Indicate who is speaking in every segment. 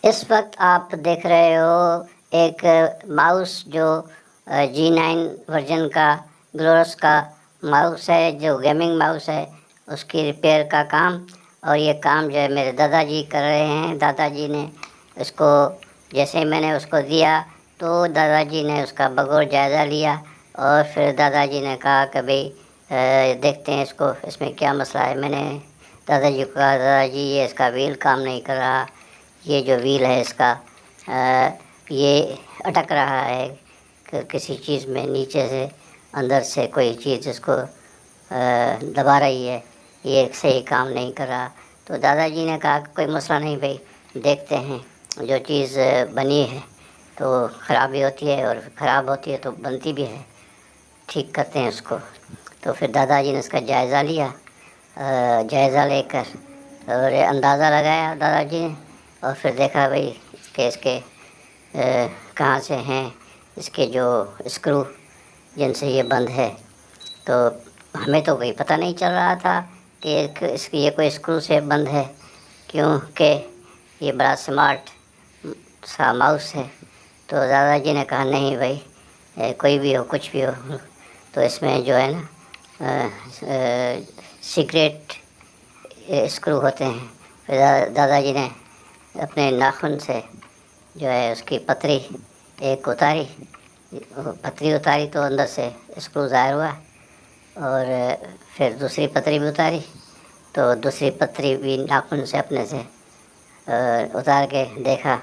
Speaker 1: इस वक्त आप देख रहे हो एक माउस जो G9 वर्जन का ग्लोरस का माउस है, जो गेमिंग माउस है, उसकी रिपेयर का काम। और ये काम जो है मेरे दादाजी कर रहे हैं। दादाजी ने इसको, जैसे मैंने उसको दिया तो दादाजी ने उसका बगौर जायज़ा लिया और फिर दादाजी ने कहा कि भाई देखते हैं इसको, इसमें क्या मसला है। मैंने दादाजी को कहा, दादाजी ये इसका व्हील काम नहीं कर रहा, ये जो व्हील है इसका ये अटक रहा है किसी चीज़ में, नीचे से अंदर से कोई चीज़ इसको दबा रही है, ये सही काम नहीं कर रहा। तो दादाजी ने कहा कोई मसला नहीं भाई, देखते हैं। जो चीज़ बनी है तो ख़राब भी होती है और ख़राब होती है तो बनती भी है, ठीक करते हैं उसको। तो फिर दादाजी ने इसका जायज़ा लिया, जायज़ा लेकर और अंदाज़ा लगाया दादाजी ने, और फिर देखा भाई कि इसके कहाँ से हैं इसके जो स्क्रू जिनसे ये बंद है। तो हमें तो कोई पता नहीं चल रहा था कि इसकी ये कोई स्क्रू से बंद है, क्योंकि ये बड़ा स्मार्ट सा माउस है। तो दादाजी ने कहा नहीं भाई, कोई भी हो कुछ भी हो, तो इसमें जो है ना सीक्रेट स्क्रू होते हैं। फिर दादाजी ने अपने नाखून से जो है उसकी पतरी एक उतारी, पतरी उतारी तो अंदर से स्क्रू ज़ाहिर हुआ, और फिर दूसरी पतरी भी उतारी तो दूसरी पतरी भी नाखून से अपने से उतार के देखा,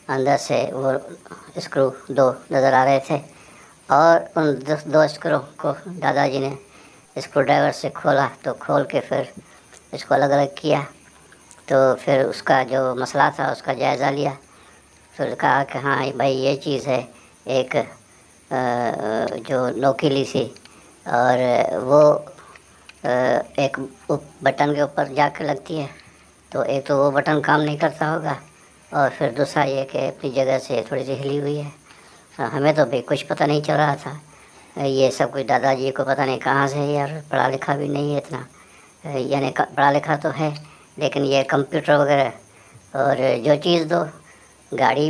Speaker 1: अंदर से वो स्क्रू दो नज़र आ रहे थे। और उन दो स्क्रू को दादाजी ने स्क्रू ड्राइवर से खोला, तो खोल के फिर इसको अलग अलग किया। तो फिर उसका जो मसला था उसका जायज़ा लिया, फिर कहा कि हाँ भाई ये चीज़ है एक जो नोकीली सी, और वो एक बटन के ऊपर जाकर लगती है, तो एक तो वो बटन काम नहीं करता होगा, और फिर दूसरा ये कि अपनी जगह से थोड़ी सी हिली हुई है। हमें तो भाई कुछ पता नहीं चल रहा था, ये सब कुछ दादाजी को पता नहीं कहाँ से है यार, पढ़ा लिखा भी नहीं है इतना, यानी पढ़ा लिखा तो है लेकिन ये कंप्यूटर वगैरह और जो चीज़ दो, गाड़ी,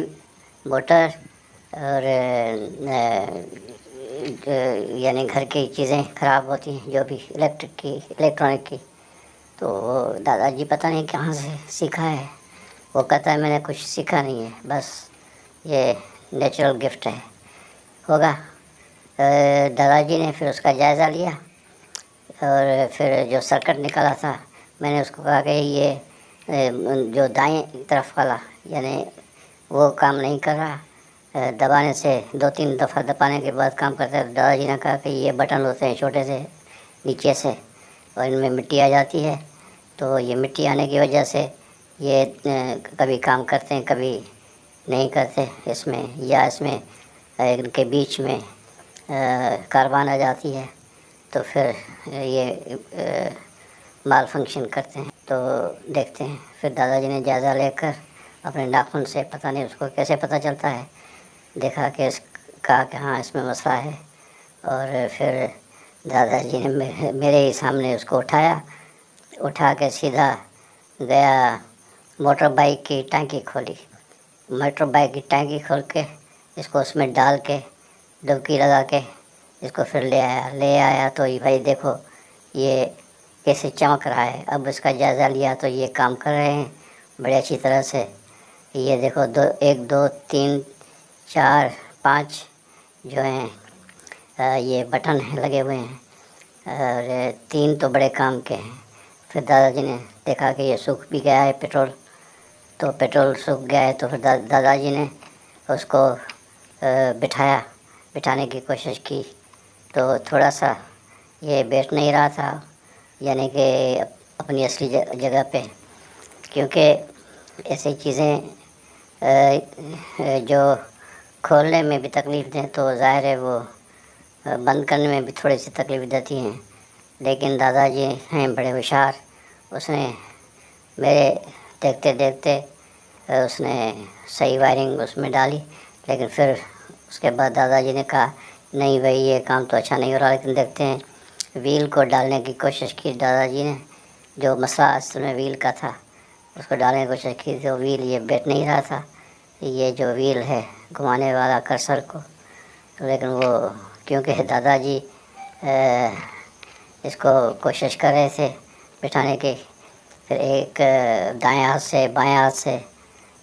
Speaker 1: मोटर और यानी घर की चीज़ें ख़राब होती हैं, जो भी इलेक्ट्रॉनिक की, तो दादाजी पता नहीं कहाँ से सीखा है। वो कहता है मैंने कुछ सीखा नहीं है, बस ये नेचुरल गिफ्ट है, होगा। दादाजी ने फिर उसका जायज़ा लिया और फिर जो सर्किट निकाला था, मैंने उसको कहा कि ये जो दाएं तरफ वाला यानी वो काम नहीं कर रहा, दबाने से 2-3 दफ़ा दबाने के बाद काम करता है। दादाजी ने कहा कि ये बटन होते हैं छोटे से नीचे से, और इनमें मिट्टी आ जाती है, तो ये मिट्टी आने की वजह से ये कभी काम करते हैं कभी नहीं करते इसमें, या इसमें इनके बीच में कार्बान आ जाती है, तो फिर ये माल फंक्शन करते हैं। तो देखते हैं। फिर दादाजी ने जायज़ा लेकर अपने नाखून से, पता नहीं उसको कैसे पता चलता है, देखा कि कहा कि हाँ इसमें मसला है, और फिर दादाजी ने मेरे ही सामने उसको उठा के सीधा गया, मोटर बाइक की टंकी खोली, मोटर बाइक की टंकी खोल के इसको उसमें डाल के डुबकी लगा के इसको फिर ले आया। तो ये भाई देखो ये कैसे चमक रहा है। अब इसका जायज़ा लिया तो ये काम कर रहे हैं बड़े अच्छी तरह से। ये देखो 1 2 3 4 5 जो हैं ये बटन हैं लगे हुए हैं, और 3 तो बड़े काम के हैं। फिर दादाजी ने देखा कि ये सूख भी गया है पेट्रोल, तो पेट्रोल सूख गया है, तो फिर दादाजी ने उसको बिठाने की कोशिश की, तो थोड़ा सा ये बैठ नहीं रहा था, यानी कि अपनी असली जगह पे, क्योंकि ऐसी चीज़ें जो खोलने में भी तकलीफ़ दें तो ज़ाहिर है वो बंद करने में भी थोड़ी सी तकलीफ़ देती हैं। लेकिन दादाजी हैं बड़े होशियार, उसने मेरे देखते देखते उसने सही वायरिंग उसमें डाली। लेकिन फिर उसके बाद दादाजी ने कहा नहीं भाई ये काम तो अच्छा नहीं हो रहा, लेकिन देखते हैं। व्हील को डालने की कोशिश की दादाजी ने, जो मसला असल में व्हील का था, उसको डालने की कोशिश की तो व्हील ये बैठ नहीं रहा था, ये जो व्हील है घुमाने वाला कर्सर को। तो लेकिन वो क्योंकि दादाजी इसको कोशिश कर रहे थे बिठाने की, फिर एक दाएं हाथ से बाएं हाथ से,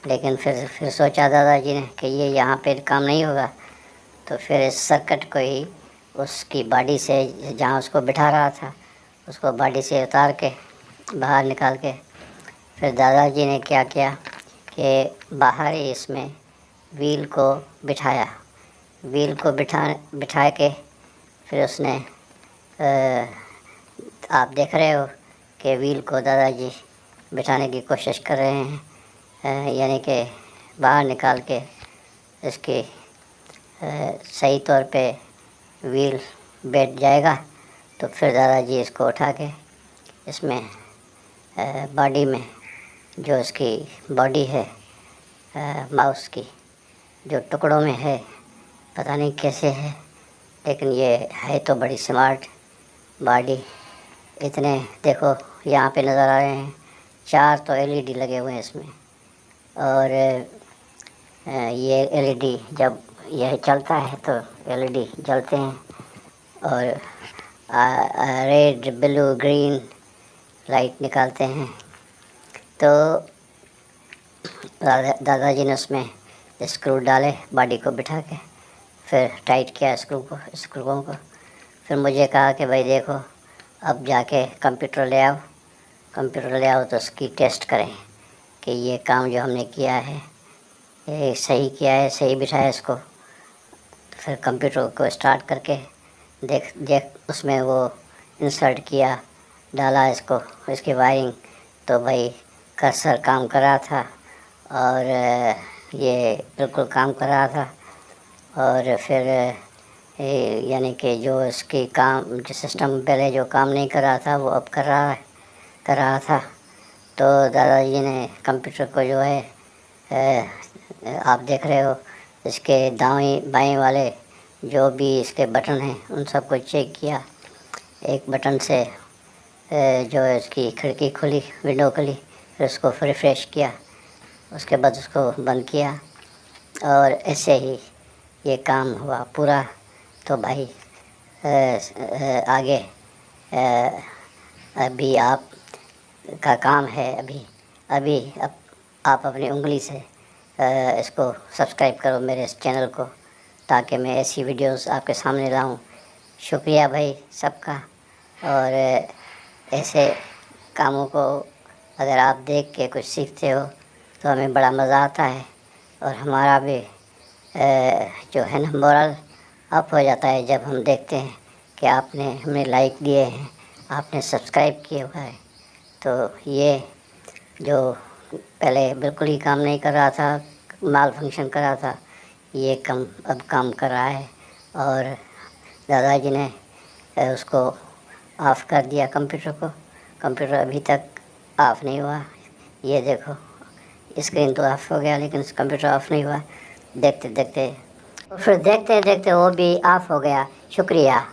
Speaker 1: लेकिन फिर सोचा दादाजी ने कि ये यहाँ पे काम नहीं होगा, तो फिर इस सर्किट को ही उसकी बॉडी से, जहाँ उसको बिठा रहा था, उसको बॉडी से उतार के बाहर निकाल के, फिर दादाजी ने क्या किया कि बाहर ही इसमें व्हील को बिठाया। व्हील को बिठा के फिर उसने आप देख रहे हो कि व्हील को दादाजी बिठाने की कोशिश कर रहे हैं, यानी कि बाहर निकाल के इसकी सही तौर पे व्हील बैठ जाएगा। तो फिर दादाजी इसको उठा के इसमें बॉडी में, जो इसकी बॉडी है माउस की, जो टुकड़ों में है, पता नहीं कैसे है, लेकिन ये है तो बड़ी स्मार्ट बॉडी। इतने देखो यहाँ पे नज़र आ रहे हैं, 4 तो एलईडी लगे हुए हैं इसमें, और ये एलईडी जब यह चलता है तो एलईडी जलते हैं, और रेड ब्लू ग्रीन लाइट निकालते हैं। तो दादाजी ने उसमें स्क्रू डाले बॉडी को बिठा के, फिर टाइट किया स्क्रूओं को। फिर मुझे कहा कि भाई देखो, अब जाके कंप्यूटर ले आओ तो उसकी टेस्ट करें कि ये काम जो हमने किया है ये सही किया है, सही बिठाया इसको। फिर कंप्यूटर को स्टार्ट करके देख उसमें वो इंसर्ट किया, डाला इसकी वायरिंग, तो भाई कर्सर काम कर रहा था, और ये बिल्कुल काम कर रहा था। और फिर यानी कि जो इसकी काम, जो सिस्टम पहले जो काम नहीं कर रहा था वो अब कर रहा था। तो दादाजी ने कंप्यूटर को जो है आप देख रहे हो, इसके दाएं बाएं वाले जो भी इसके बटन हैं उन सबको चेक किया। एक बटन से जो इसकी खिड़की खुली, विंडो खुली, फिर उसको रिफ़्रेश किया, उसके बाद उसको बंद किया, और ऐसे ही ये काम हुआ पूरा। तो भाई आगे अभी आप का काम है, अभी अब आप अपनी उंगली से इसको सब्सक्राइब करो मेरे इस चैनल को, ताकि मैं ऐसी वीडियोस आपके सामने लाऊं। शुक्रिया भाई सबका। और ऐसे कामों को अगर आप देख के कुछ सीखते हो तो हमें बड़ा मज़ा आता है, और हमारा भी जो है ना मोरल अप हो जाता है जब हम देखते हैं कि आपने हमें लाइक दिए हैं, आपने सब्सक्राइब किया हुआ है। तो ये जो पहले बिल्कुल ही काम नहीं कर रहा था, माल फंक्शन कर रहा था, ये अब काम कर रहा है। और दादाजी ने उसको ऑफ़ कर दिया कंप्यूटर अभी तक ऑफ़ नहीं हुआ। ये देखो स्क्रीन तो ऑफ़ हो गया, लेकिन कंप्यूटर ऑफ़ नहीं हुआ। देखते देखते वो भी ऑफ़ हो गया। शुक्रिया।